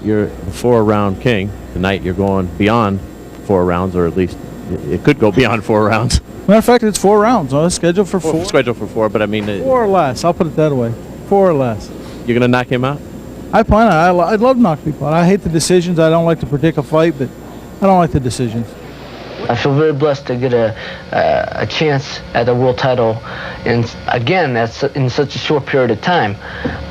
you're the 4-round king. Tonight you're going beyond 4 rounds, or at least it could go beyond 4 rounds. Matter of fact, it's 4 rounds. It's scheduled for 4. Scheduled for 4, but I mean... 4 or less. I'll put it that way. 4 or less. You're going to knock him out? I plan on. I'd love to knock people out. I hate the decisions. I don't like to predict a fight, but I don't like the decisions. I feel very blessed to get a chance at the world title, and again, that's in such a short period of time.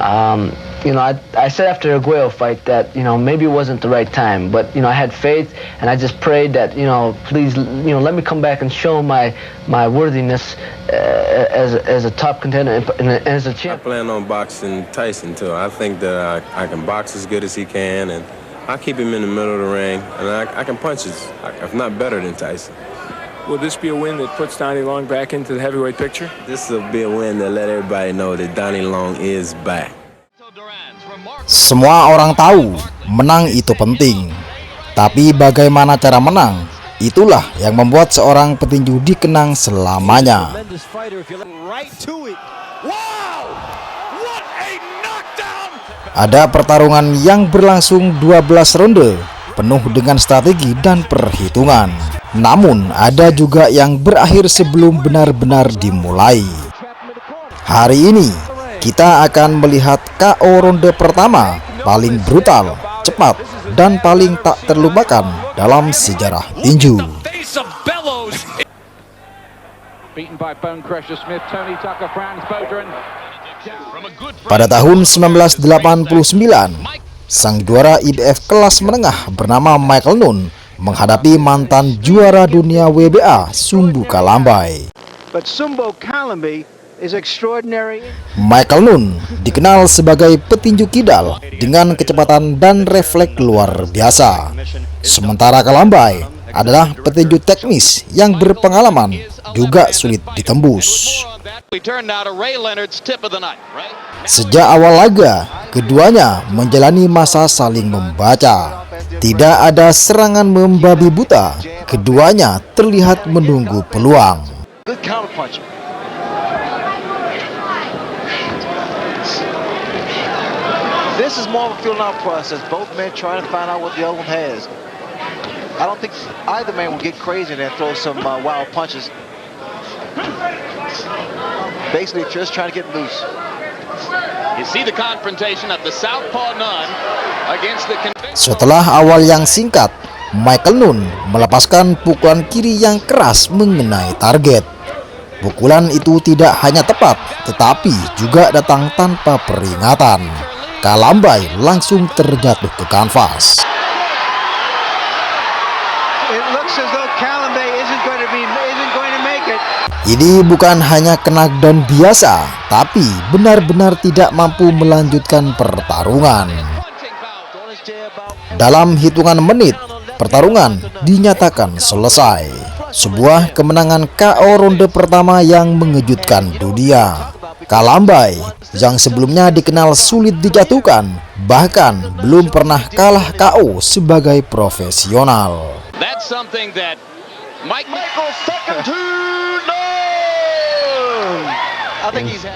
I said after the Arguello fight that maybe it wasn't the right time, but I had faith, and I just prayed that please let me come back and show my worthiness as a top contender and as a champ. I plan on boxing Tyson too. I think that I can box as good as he can, and I keep him in the middle of the ring, and I can punch if not better than Tyson. Will this be a win that puts Donnie Long back into the heavyweight picture? This will be a win that let everybody know that Donnie Long is back. Semua orang tahu menang itu penting, tapi bagaimana cara menang, itulah yang membuat seorang petinju dikenang selamanya. Ada pertarungan yang berlangsung 12 ronde, penuh dengan strategi dan perhitungan. Namun ada juga yang berakhir sebelum benar-benar dimulai. Hari ini kita akan melihat KO ronde pertama paling brutal, cepat, dan paling tak terlupakan dalam sejarah tinju. Pada tahun 1989, sang juara IBF kelas menengah bernama Michael Nunn menghadapi mantan juara dunia WBA Sumbu Kalambai. Michael Nunn dikenal sebagai petinju kidal dengan kecepatan dan refleks luar biasa. Sementara Kalambai adalah petinju teknis yang berpengalaman, juga sulit ditembus. Sejak awal laga, keduanya menjalani masa saling membaca. Tidak ada serangan membabi buta, keduanya terlihat menunggu peluang. This is more of a feeling out process. Both men trying to find out what the other one has. I don't think either man will get crazy and throw some wild punches. Basically, just trying to get loose. You see the confrontation of the southpaw Nunn against the. Setelah awal yang singkat, Michael Nunn melepaskan pukulan kiri yang keras mengenai target. Pukulan itu tidak hanya tepat, tetapi juga datang tanpa peringatan. Kalambai langsung terjatuh ke kanvas. Ini bukan hanya knockdown biasa, tapi benar-benar tidak mampu melanjutkan pertarungan. Dalam hitungan menit, pertarungan dinyatakan selesai. Sebuah kemenangan KO ronde pertama yang mengejutkan dunia. Kalambai yang sebelumnya dikenal sulit dijatuhkan, bahkan belum pernah kalah KO sebagai profesional. That's something that Michael second to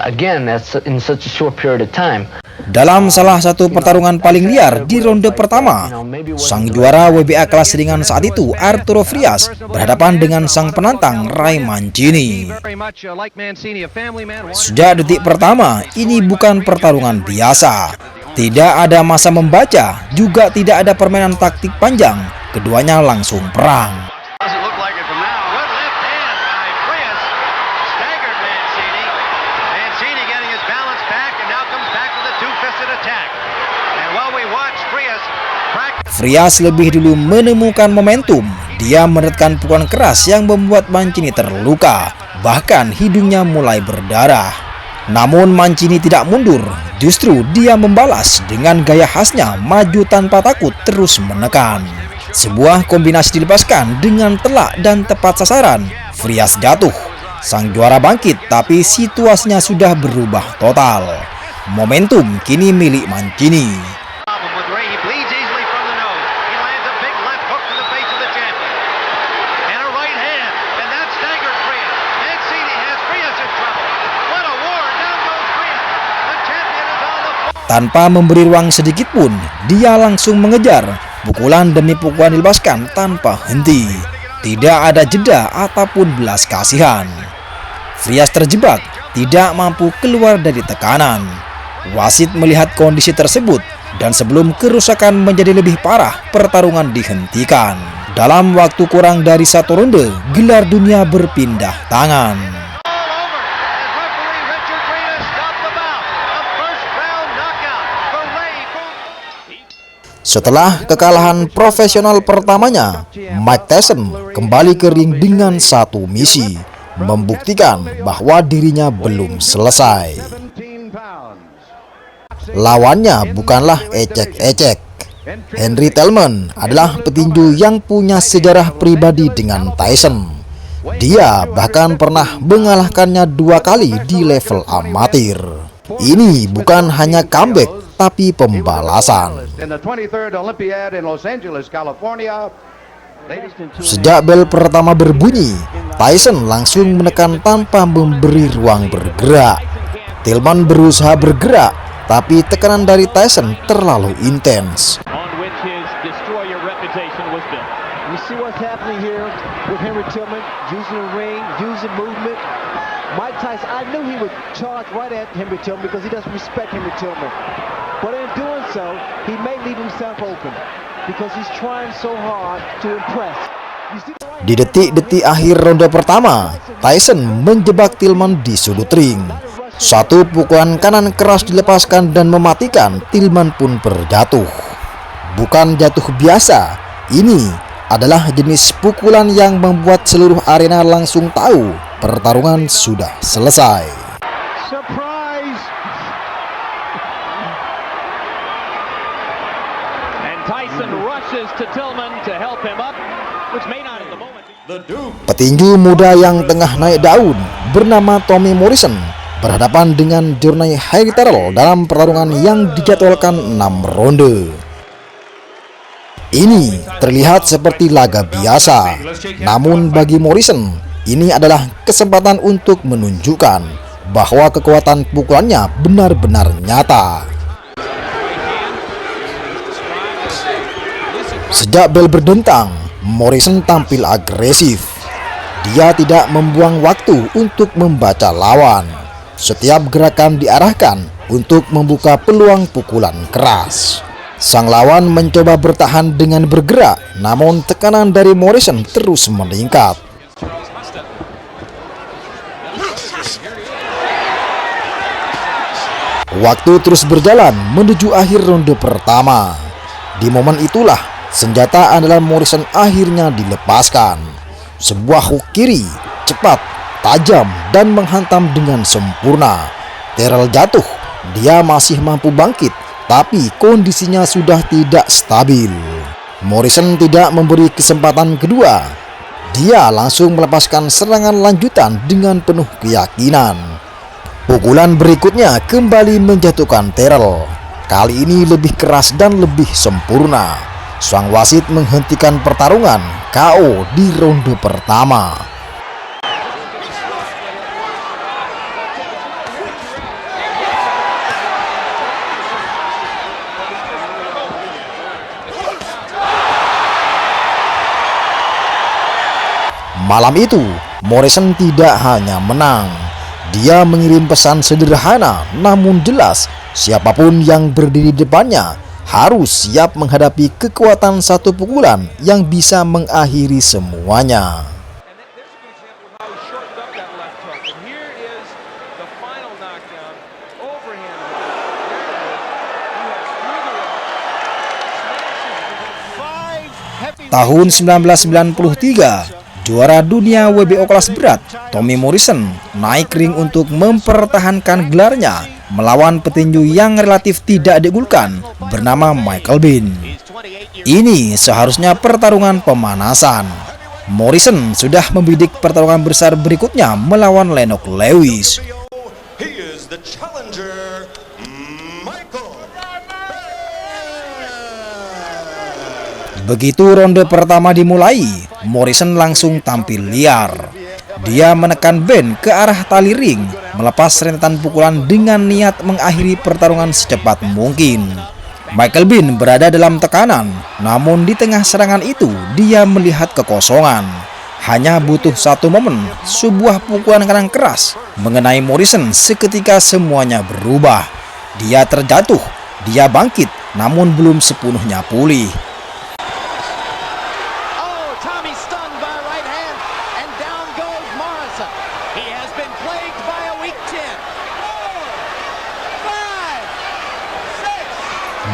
again, that's in such a short period of time. Dalam salah satu pertarungan paling liar di ronde pertama, sang juara WBA kelas ringan saat itu, Arturo Frias, berhadapan dengan sang penantang Ray Mancini. Sejak detik pertama, ini bukan pertarungan biasa. Tidak ada masa membaca, juga tidak ada permainan taktik panjang. Keduanya langsung perang. Frias lebih dulu menemukan momentum. Dia meneretkan pukulan keras yang membuat Mancini terluka, bahkan hidungnya mulai berdarah. Namun Mancini tidak mundur, justru dia membalas dengan gaya khasnya, maju tanpa takut, terus menekan. Sebuah kombinasi dilepaskan dengan telak dan tepat sasaran. Frias jatuh, sang juara bangkit, tapi situasinya sudah berubah total. Momentum kini milik Mancini. Tanpa memberi ruang sedikit pun, dia langsung mengejar. Pukulan demi pukulan dilepaskan tanpa henti. Tidak ada jeda ataupun belas kasihan. Frias terjebak, tidak mampu keluar dari tekanan. Wasit melihat kondisi tersebut dan sebelum kerusakan menjadi lebih parah, pertarungan dihentikan. Dalam waktu kurang dari 1 ronde, gelar dunia berpindah tangan. Setelah kekalahan profesional pertamanya, Mike Tyson kembali ke ring dengan satu misi, membuktikan bahwa dirinya belum selesai. Lawannya bukanlah ecek-ecek. Henry Tillman adalah petinju yang punya sejarah pribadi dengan Tyson. Dia bahkan pernah mengalahkannya 2 kali di level amatir. Ini bukan hanya comeback, tapi pembalasan. Sejak bel pertama berbunyi, Tyson langsung menekan tanpa memberi ruang bergerak. Tillman berusaha bergerak, tapi tekanan dari Tyson terlalu intens. Mike Tyson, I knew he would charge right at Henry Tillman because he doesn't respect Henry Tillman. But in doing so, he may leave himself open because he's trying so hard to impress. Di detik-detik akhir ronde pertama, Tyson menjebak Tillman di sudut ring. Satu pukulan kanan keras dilepaskan dan mematikan, Tillman pun terjatuh. Bukan jatuh biasa, ini adalah jenis pukulan yang membuat seluruh arena langsung tahu pertarungan sudah selesai. Surprise! And Tyson rushes to Tillman to help him up, which may not at the moment. Petinju muda yang tengah naik daun bernama Tommy Morrison berhadapan dengan Johnny Harry Terrell dalam pertarungan yang dijadwalkan 6 ronde. Ini terlihat seperti laga biasa, namun bagi Morrison, ini adalah kesempatan untuk menunjukkan bahwa kekuatan pukulannya benar-benar nyata. Sejak bel berdentang, Morrison tampil agresif. Dia tidak membuang waktu untuk membaca lawan. Setiap gerakan diarahkan untuk membuka peluang pukulan keras. Sang lawan mencoba bertahan dengan bergerak, namun tekanan dari Morrison terus meningkat. Waktu terus berjalan menuju akhir ronde pertama. Di momen itulah senjata andalan Morrison akhirnya dilepaskan. Sebuah hook kiri cepat, tajam, dan menghantam dengan sempurna. Terrell jatuh, dia masih mampu bangkit, tapi kondisinya sudah tidak stabil. Morrison tidak memberi kesempatan kedua. Dia langsung melepaskan serangan lanjutan dengan penuh keyakinan. Pukulan berikutnya kembali menjatuhkan Terrell. Kali ini lebih keras dan lebih sempurna. Sang wasit menghentikan pertarungan KO di ronde pertama. Malam itu, Morrison tidak hanya menang. Dia mengirim pesan sederhana namun jelas. Siapapun yang berdiri di depannya harus siap menghadapi kekuatan satu pukulan yang bisa mengakhiri semuanya. Tahun 1993, juara dunia WBO kelas berat Tommy Morrison naik ring untuk mempertahankan gelarnya melawan petinju yang relatif tidak diunggulkan bernama Michael Biehn. Ini seharusnya pertarungan pemanasan. Morrison sudah membidik pertarungan besar berikutnya melawan Lennox Lewis. Begitu ronde pertama dimulai, Morrison langsung tampil liar. Dia menekan Biehn ke arah tali ring melepas rentetan pukulan dengan niat mengakhiri pertarungan secepat mungkin. Michael Biehn berada dalam tekanan, namun di tengah serangan itu dia melihat kekosongan. Hanya butuh satu momen, sebuah pukulan kanan keras mengenai Morrison, seketika semuanya berubah. Dia terjatuh, dia bangkit, namun belum sepenuhnya pulih.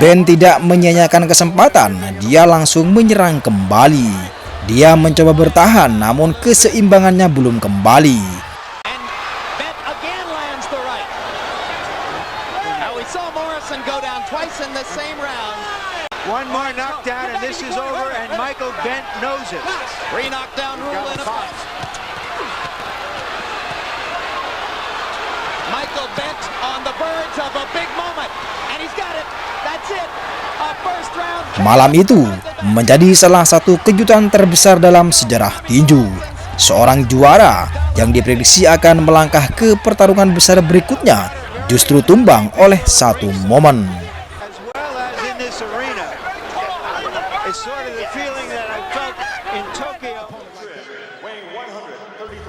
Ben tidak menyia-nyiakan kesempatan, dia langsung menyerang kembali. Dia mencoba bertahan, namun keseimbangannya belum kembali. One more knockdown and this is over, and Michael Bent knows it. 3 knockdown rule in effect. Michael Bent on the verge of a big moment, and he's got it. That's it. A first round. Malam itu menjadi salah satu kejutan terbesar dalam sejarah tinju. Seorang juara yang diprediksi akan melangkah ke pertarungan besar berikutnya justru tumbang oleh satu momen.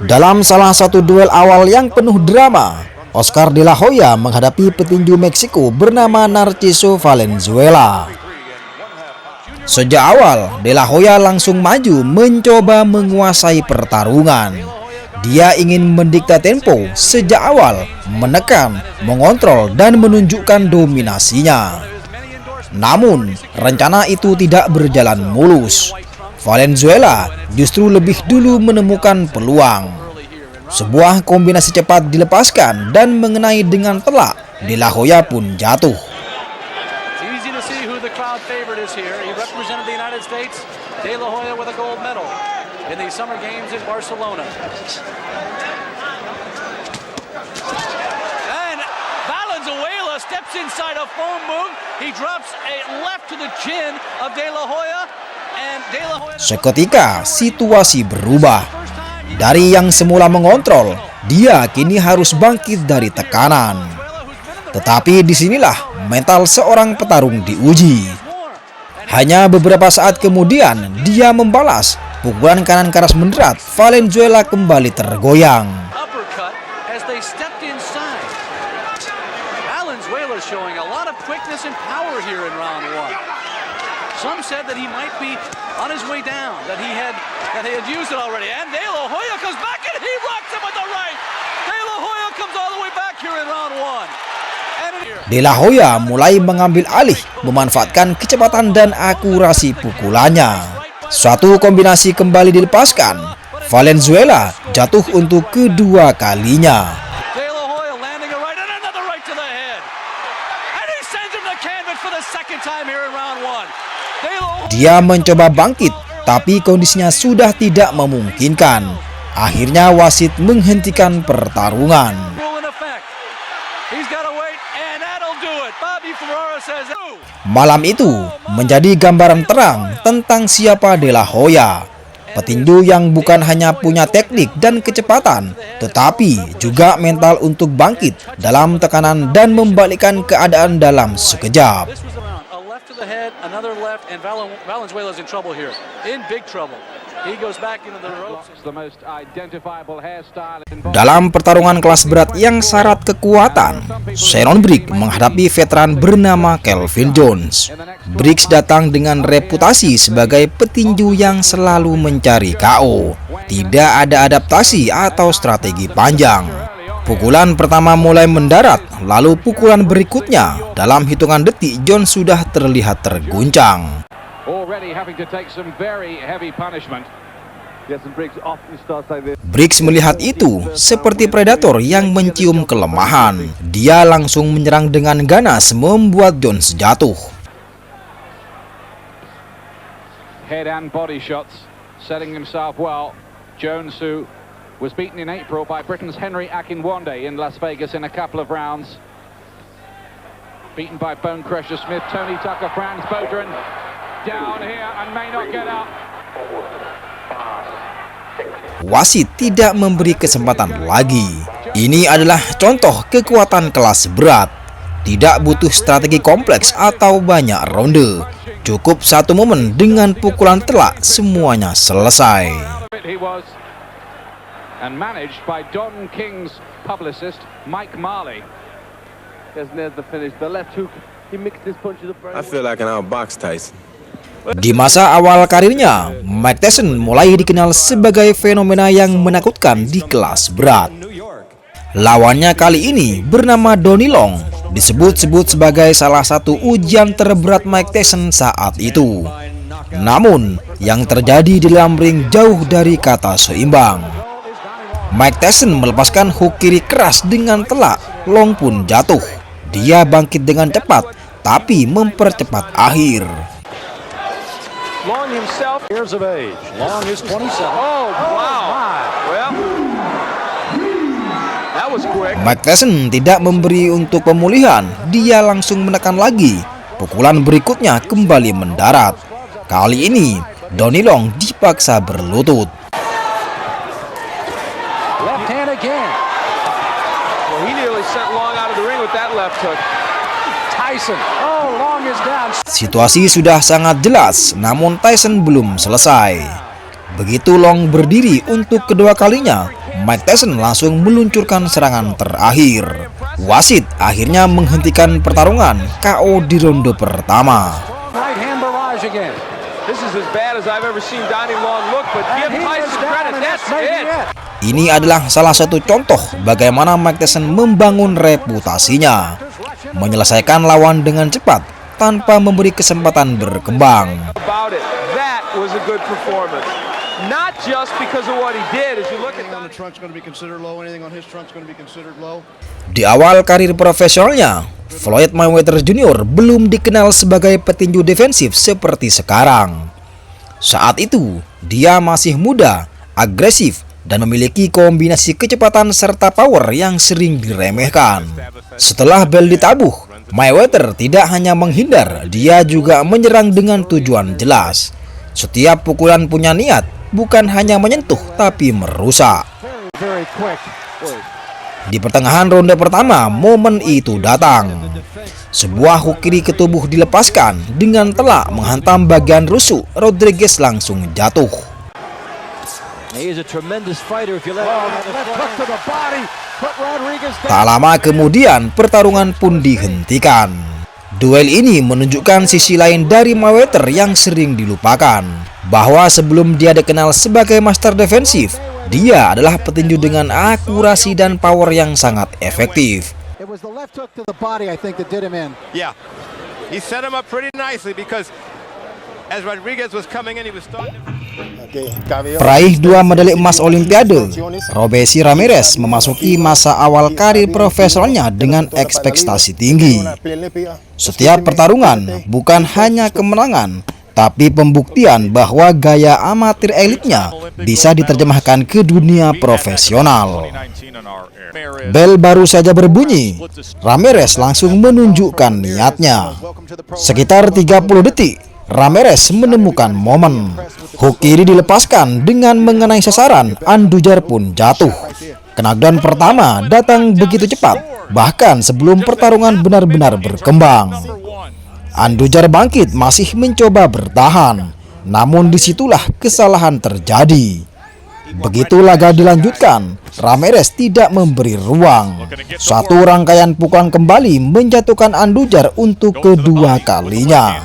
Dalam salah satu duel awal yang penuh drama, Oscar De La Hoya menghadapi petinju Meksiko bernama Narciso Valenzuela. Sejak awal, De La Hoya langsung maju mencoba menguasai pertarungan. Dia ingin mendikta tempo sejak awal, menekan, mengontrol, dan menunjukkan dominasinya. Namun, rencana itu tidak berjalan mulus. Valenzuela justru lebih dulu menemukan peluang. Sebuah kombinasi cepat dilepaskan dan mengenai dengan telak. De La Hoya pun jatuh. Valenzuela steps inside a foam move. He drops a left to the chin of De La Hoya. Seketika situasi berubah. Dari yang semula mengontrol, dia kini harus bangkit dari tekanan. Tetapi disinilah mental seorang petarung diuji. Hanya beberapa saat kemudian dia membalas. Pukulan kanan keras menderat, Valenzuela kembali tergoyang. Valenzuela showing a lot of quickness and power here in round 1. Some said that he might be on his way down, that he had used it already. And De La Hoya comes back and he rocks him with the right. De La Hoya comes all the way back here in round 1. De La Hoya mulai mengambil alih, memanfaatkan kecepatan dan akurasi pukulannya. Suatu kombinasi kembali dilepaskan. Valenzuela jatuh untuk kedua kalinya. De La Hoya landing a right and another right to the head. And he sends him to canvas for the second time here in round 1. Dia mencoba bangkit, tapi kondisinya sudah tidak memungkinkan. Akhirnya wasit menghentikan pertarungan. Malam itu menjadi gambaran terang tentang siapa De La Hoya. Petinju yang bukan hanya punya teknik dan kecepatan, tetapi juga mental untuk bangkit dalam tekanan dan membalikkan keadaan dalam sekejap. Another left, and Valenzuela's in trouble here, in big trouble. He goes back into the ropes. The most identifiable hairstyle. Dalam pertarungan kelas berat yang syarat kekuatan, Sharon Briggs menghadapi veteran bernama Kelvin Jones. Briggs datang dengan reputasi sebagai petinju yang selalu mencari KO. Tidak ada adaptasi atau strategi panjang. Pukulan pertama mulai mendarat, lalu pukulan berikutnya dalam hitungan detik Jones sudah terlihat terguncang. Briggs melihat itu seperti predator yang mencium kelemahan. Dia langsung menyerang dengan ganas, membuat Jones jatuh. Head and body shots, setting himself well. Jones, who was beaten in April by Britain's Henry Akinwande in Las Vegas in a couple of rounds. Beaten by Bone Crusher Smith, Tony Tucker, Franz Bodran down here and may not get up. Wasit tidak memberi kesempatan lagi. Ini adalah contoh kekuatan kelas berat. Tidak butuh strategi kompleks atau banyak ronde. Cukup satu momen dengan pukulan telak, semuanya selesai. And managed by Don King's publicist, Mike Marley. There's the finish. The left hook. He mixed his punches up very I feel like I can outbox Tyson. Di masa awal karirnya, Mike Tyson mulai dikenal sebagai fenomena yang menakutkan di kelas berat. Lawannya kali ini bernama Donnie Long, disebut-sebut sebagai salah satu ujian terberat Mike Tyson saat itu. Namun, yang terjadi di dalam ring jauh dari kata seimbang. Mike Tyson melepaskan hook kiri keras dengan telak, Long pun jatuh. Dia bangkit dengan cepat, tapi mempercepat akhir. Long himself, years of age. Long is 27. Oh, wow. Well, that was quick. Mike Tyson tidak memberi untuk pemulihan, dia langsung menekan lagi. Pukulan berikutnya kembali mendarat. Kali ini, Donnie Long dipaksa berlutut. Left hand again. Well, he nearly sent Long out of the ring with that left hook. Tyson. Oh, Long is down. Situasi sudah sangat jelas, namun Tyson belum selesai. Begitu Long berdiri untuk kedua kalinya, Mike Tyson langsung meluncurkan serangan terakhir. Wasit akhirnya menghentikan pertarungan KO di ronde pertama. Right hand barrage again. This is as bad as I've ever seen Donnie Long look, but give Tyson credit. That's it. Ini adalah salah satu contoh bagaimana Mike Tyson membangun reputasinya, menyelesaikan lawan dengan cepat tanpa memberi kesempatan berkembang. That was a good performance. Not just because of what he did. As you look at Di awal karir profesionalnya, Floyd Mayweather Jr. belum dikenal sebagai petinju defensif seperti sekarang. Saat itu, dia masih muda, agresif, dan memiliki kombinasi kecepatan serta power yang sering diremehkan. Setelah bel ditabuh, Mayweather tidak hanya menghindar, dia juga menyerang dengan tujuan jelas. Setiap pukulan punya niat, bukan hanya menyentuh tapi merusak. Di pertengahan ronde pertama, momen itu datang. Sebuah hook kiri ke tubuh dilepaskan dengan telak menghantam bagian rusuk. Rodriguez langsung jatuh. Tak lama kemudian pertarungan pun dihentikan. Duel ini menunjukkan sisi lain dari Mayweather yang sering dilupakan, bahwa sebelum dia dikenal sebagai master defensif, dia adalah petinju dengan akurasi dan power yang sangat efektif. Yeah, he set him up pretty nicely because as Rodriguez was coming in, he was starting. Peraih 2 medali emas Olimpiade, Robeisy Ramirez memasuki masa awal karir profesionalnya dengan ekspektasi tinggi. Setiap pertarungan bukan hanya kemenangan, tapi pembuktian bahwa gaya amatir elitnya bisa diterjemahkan ke dunia profesional. Bel baru saja berbunyi, Ramirez langsung menunjukkan niatnya. Sekitar 30 detik, Ramirez menemukan momen. Hook kiri dilepaskan dengan mengenai sasaran, Andujar pun jatuh. Knockdown pertama datang begitu cepat, bahkan sebelum pertarungan benar-benar berkembang. Andujar bangkit masih mencoba bertahan, namun disitulah kesalahan terjadi. Begitu laga dilanjutkan, Ramirez tidak memberi ruang. Satu rangkaian pukulan kembali menjatuhkan Andujar untuk kedua kalinya.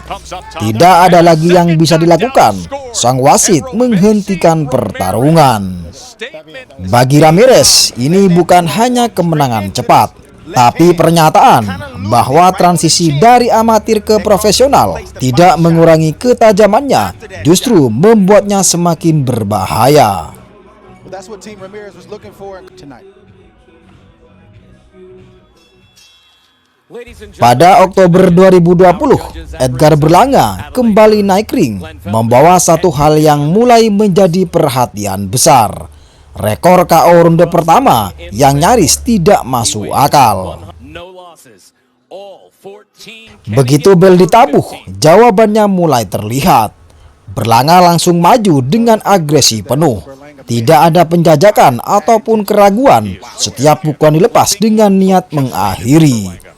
Tidak ada lagi yang bisa dilakukan. Sang wasit menghentikan pertarungan. Bagi Ramirez, ini bukan hanya kemenangan cepat, tapi pernyataan bahwa transisi dari amatir ke profesional tidak mengurangi ketajamannya, justru membuatnya semakin berbahaya. That's what Team Ramirez was looking for tonight. Pada Oktober 2020, Edgar Berlanga kembali naik ring, membawa satu hal yang mulai menjadi perhatian besar. Rekor KO ronde pertama yang nyaris tidak masuk akal. Begitu bel ditabuh, jawabannya mulai terlihat. Berlanga langsung maju dengan agresi penuh. Tidak ada penjajakan ataupun keraguan. Setiap pukulan dilepas dengan niat mengakhiri.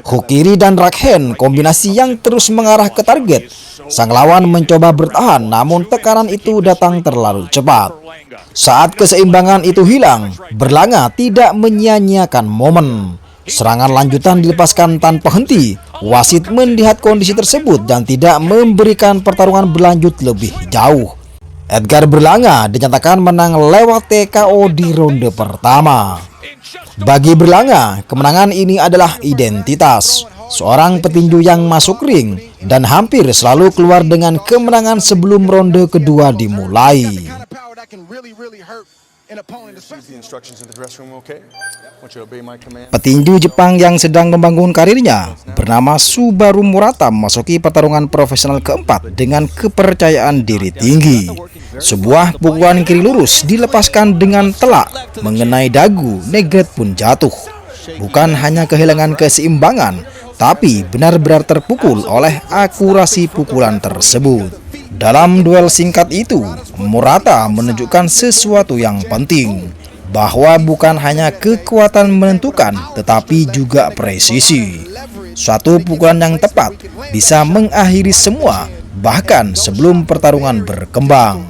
Hook kiri dan right hand, kombinasi yang terus mengarah ke target. Sang lawan mencoba bertahan, namun tekanan itu datang terlalu cepat. Saat keseimbangan itu hilang, Berlanga tidak menyia-nyiakan momen. Serangan lanjutan dilepaskan tanpa henti. Wasit melihat kondisi tersebut dan tidak memberikan pertarungan berlanjut lebih jauh. Edgar Berlanga dinyatakan menang lewat TKO di ronde pertama. Bagi Berlanga, kemenangan ini adalah identitas. Seorang petinju yang masuk ring dan hampir selalu keluar dengan kemenangan sebelum ronde kedua dimulai. Petinju Jepang yang sedang membangun karirnya bernama Subaru Murata memasuki pertarungan profesional keempat dengan kepercayaan diri tinggi. Sebuah pukulan kiri lurus dilepaskan dengan telak mengenai dagu, Negret pun jatuh. Bukan hanya kehilangan keseimbangan, tapi benar-benar terpukul oleh akurasi pukulan tersebut. Dalam duel singkat itu, Murata menunjukkan sesuatu yang penting, bahwa bukan hanya kekuatan menentukan, tetapi juga presisi. Suatu pukulan yang tepat bisa mengakhiri semua, bahkan sebelum pertarungan berkembang.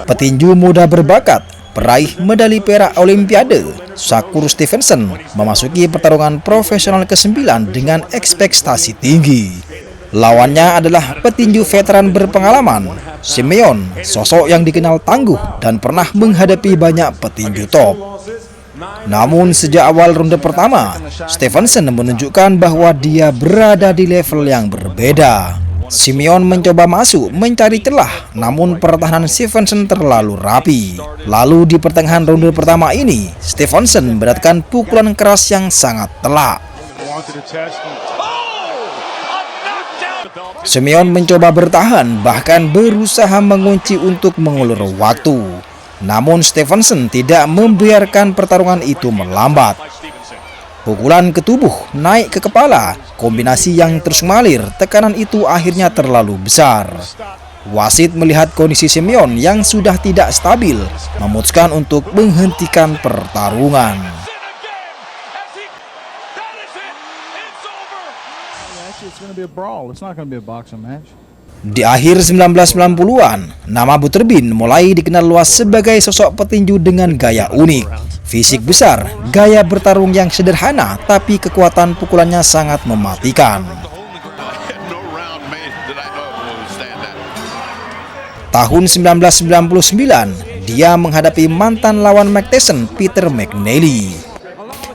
Petinju muda berbakat, peraih medali perak Olimpiade, Shakur Stevenson memasuki pertarungan profesional ke-9 dengan ekspektasi tinggi. Lawannya adalah petinju veteran berpengalaman, Simeon, sosok yang dikenal tangguh dan pernah menghadapi banyak petinju top. Namun sejak awal ronde pertama, Stevenson menunjukkan bahwa dia berada di level yang berbeda. Simeon mencoba masuk mencari celah, namun pertahanan Stevenson terlalu rapi. Lalu di pertengahan ronde pertama ini, Stevenson mendapatkan pukulan keras yang sangat telak. Simeon mencoba bertahan, bahkan berusaha mengunci untuk mengulur waktu. Namun Stevenson tidak membiarkan pertarungan itu melambat. Pukulan ke tubuh, naik ke kepala, kombinasi yang terus mengalir, tekanan itu akhirnya terlalu besar. Wasit melihat kondisi Simeon yang sudah tidak stabil, memutuskan untuk menghentikan pertarungan. Di akhir 1990-an, nama Butterbin mulai dikenal luas sebagai sosok petinju dengan gaya unik. Fisik besar, gaya bertarung yang sederhana, tapi kekuatan pukulannya sangat mematikan. Tahun 1999, dia menghadapi mantan lawan Mike Tyson, Peter McNeely.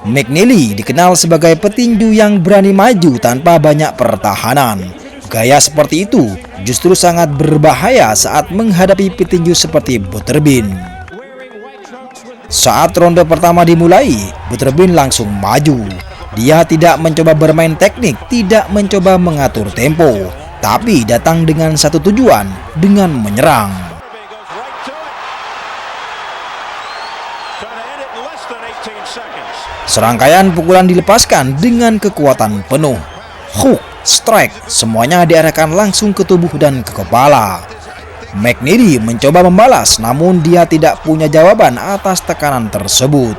McNeely dikenal sebagai petinju yang berani maju tanpa banyak pertahanan. Gaya seperti itu justru sangat berbahaya saat menghadapi petinju seperti Butterbin. Saat ronde pertama dimulai, Butterbin langsung maju. Dia tidak mencoba bermain teknik, tidak mencoba mengatur tempo, tapi datang dengan satu tujuan, dengan menyerang. Serangkaian pukulan dilepaskan dengan kekuatan penuh. Hook, strike, semuanya diarahkan langsung ke tubuh dan ke kepala. McNeely mencoba membalas, namun dia tidak punya jawaban atas tekanan tersebut.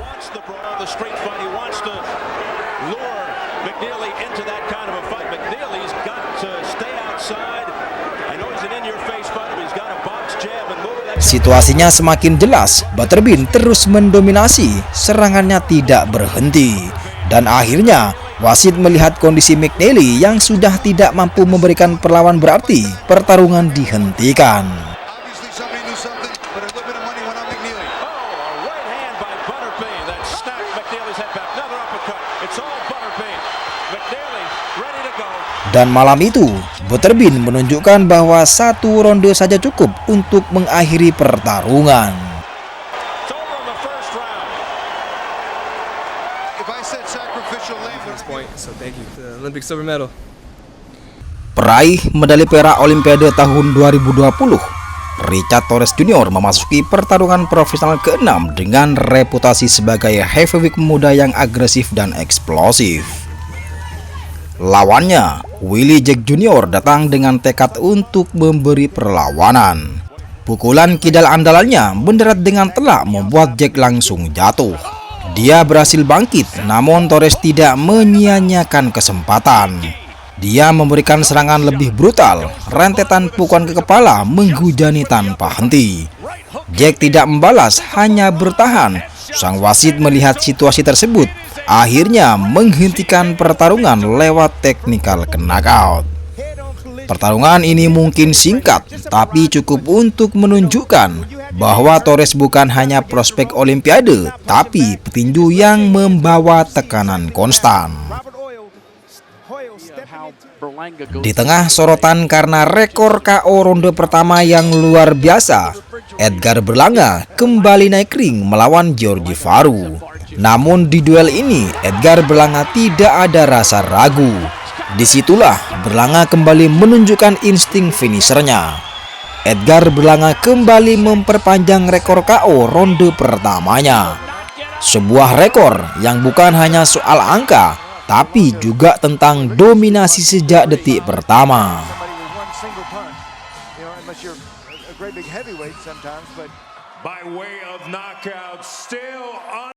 Situasinya semakin jelas, Butterbin terus mendominasi, serangannya tidak berhenti. Dan akhirnya, wasit melihat kondisi McNeely yang sudah tidak mampu memberikan perlawan berarti, pertarungan dihentikan. Dan malam itu, Butterbin menunjukkan bahwa satu ronde saja cukup untuk mengakhiri pertarungan. Peraih medali perak Olimpiade tahun 2020, Richard Torres Jr. memasuki pertarungan profesional ke-6 dengan reputasi sebagai heavyweight muda yang agresif dan eksplosif. Lawannya, Willie Jack Jr. datang dengan tekad untuk memberi perlawanan. Pukulan kidal andalannya mendarat dengan telak membuat Jack langsung jatuh. Dia berhasil bangkit, namun Torres tidak menyia-nyiakan kesempatan. Dia memberikan serangan lebih brutal, rentetan pukulan ke kepala menghujani tanpa henti. Jack tidak membalas, hanya bertahan. Sang wasit melihat situasi tersebut, akhirnya menghentikan pertarungan lewat technical knockout. Pertarungan ini mungkin singkat, tapi cukup untuk menunjukkan bahwa Torres bukan hanya prospek Olimpiade, tapi petinju yang membawa tekanan konstan. Di tengah sorotan karena rekor KO ronde pertama yang luar biasa, Edgar Berlanga kembali naik ring melawan Georgie Faru. Namun di duel ini, Edgar Berlanga tidak ada rasa ragu. Disitulah Berlanga kembali menunjukkan insting finishernya. Edgar Berlanga kembali memperpanjang rekor KO ronde pertamanya. Sebuah rekor yang bukan hanya soal angka, tapi juga tentang dominasi sejak detik pertama. By way of knockout, still